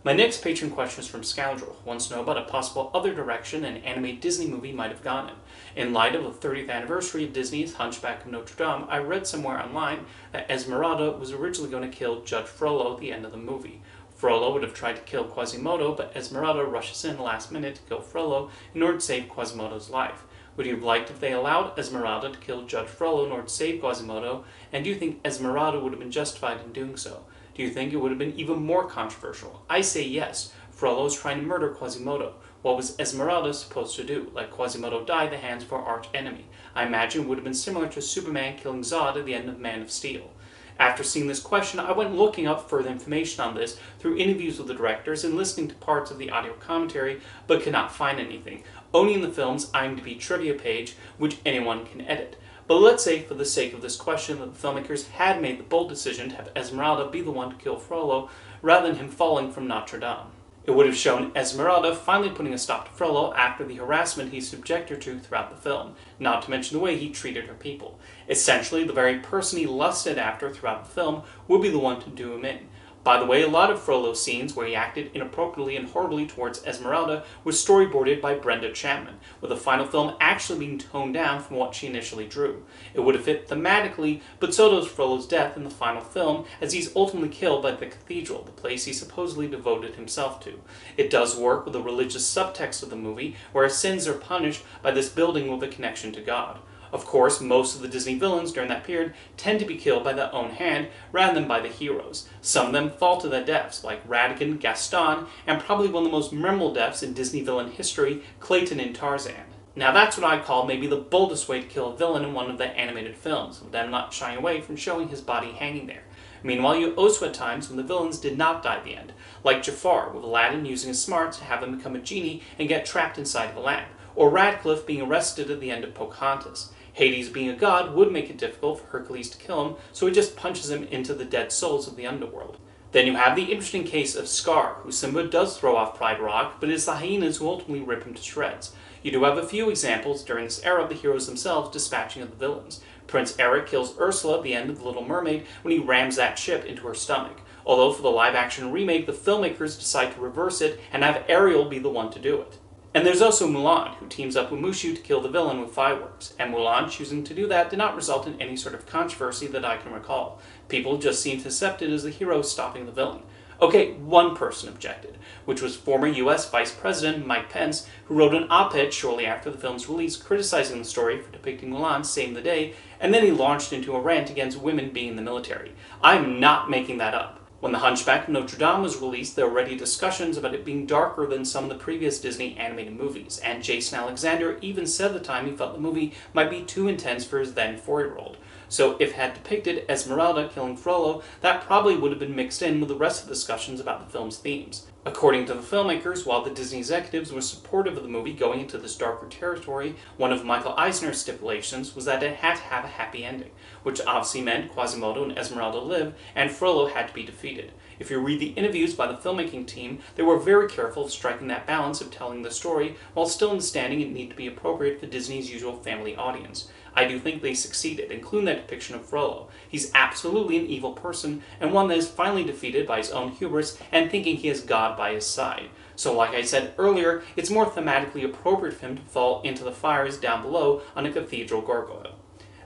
My next patron question is from Scoundrel, who wants to know about a possible other direction an animated Disney movie might have gone in. In light of the 30th anniversary of Disney's Hunchback of Notre Dame, I read somewhere online that Esmeralda was originally going to kill Judge Frollo at the end of the movie. Frollo would have tried to kill Quasimodo, but Esmeralda rushes in last minute to kill Frollo in order to save Quasimodo's life. Would you have liked if they allowed Esmeralda to kill Judge Frollo in order to save Quasimodo, and do you think Esmeralda would have been justified in doing so? Do you think it would have been even more controversial? I say yes. Frollo is trying to murder Quasimodo. What was Esmeralda supposed to do? Let Quasimodo die at the hands of our arch enemy. I imagine it would have been similar to Superman killing Zod at the end of Man of Steel. After seeing this question, I went looking up further information on this through interviews with the directors and listening to parts of the audio commentary, but could not find anything, only in the film's IMDb trivia page, which anyone can edit. But let's say, for the sake of this question, that the filmmakers had made the bold decision to have Esmeralda be the one to kill Frollo, rather than him falling from Notre Dame. It would have shown Esmeralda finally putting a stop to Frollo after the harassment he subjected her to throughout the film, not to mention the way he treated her people. Essentially, the very person he lusted after throughout the film would be the one to do him in. By the way, a lot of Frollo's scenes where he acted inappropriately and horribly towards Esmeralda was storyboarded by Brenda Chapman, with the final film actually being toned down from what she initially drew. It would have fit thematically, but so does Frollo's death in the final film, as he's ultimately killed by the cathedral, the place he supposedly devoted himself to. It does work with the religious subtext of the movie, where sins are punished by this building with a connection to God. Of course, most of the Disney villains during that period tend to be killed by their own hand rather than by the heroes. Some of them fall to their deaths, like Ratigan, Gaston, and probably one of the most memorable deaths in Disney villain history, Clayton in Tarzan. Now that's what I call maybe the boldest way to kill a villain in one of the animated films, with them not shying away from showing his body hanging there. Meanwhile, you also had times when the villains did not die at the end, like Jafar, with Aladdin using his smarts to have him become a genie and get trapped inside of a lamp, or Radcliffe being arrested at the end of Pocahontas. Hades being a god would make it difficult for Hercules to kill him, so he just punches him into the dead souls of the underworld. Then you have the interesting case of Scar, who Simba does throw off Pride Rock, but it is the hyenas who ultimately rip him to shreds. You do have a few examples during this era of the heroes themselves dispatching of the villains. Prince Eric kills Ursula at the end of The Little Mermaid when he rams that ship into her stomach. Although for the live-action remake, the filmmakers decide to reverse it and have Ariel be the one to do it. And there's also Mulan, who teams up with Mushu to kill the villain with fireworks, and Mulan choosing to do that did not result in any sort of controversy that I can recall. People just seemed to accept it as the hero stopping the villain. Okay, one person objected, which was former US Vice President Mike Pence, who wrote an op-ed shortly after the film's release criticizing the story for depicting Mulan saving the day, and then he launched into a rant against women being in the military. I'm not making that up. When The Hunchback of Notre Dame was released, there were already discussions about it being darker than some of the previous Disney animated movies, and Jason Alexander even said at the time he felt the movie might be too intense for his then 4-year-old. So if it had depicted Esmeralda killing Frollo, that probably would have been mixed in with the rest of the discussions about the film's themes. According to the filmmakers, while the Disney executives were supportive of the movie going into this darker territory, one of Michael Eisner's stipulations was that it had to have a happy ending, which obviously meant Quasimodo and Esmeralda live, and Frollo had to be defeated. If you read the interviews by the filmmaking team, they were very careful of striking that balance of telling the story while still understanding it needed to be appropriate for Disney's usual family audience. I do think they succeeded, including that depiction of Frollo. He's absolutely an evil person, and one that is finally defeated by his own hubris and thinking he has God by his side. So like I said earlier, it's more thematically appropriate for him to fall into the fires down below on a cathedral gargoyle.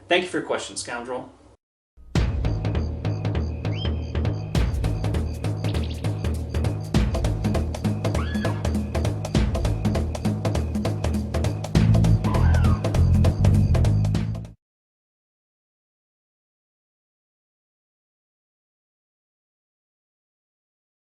Thank you for your question, Scoundrel.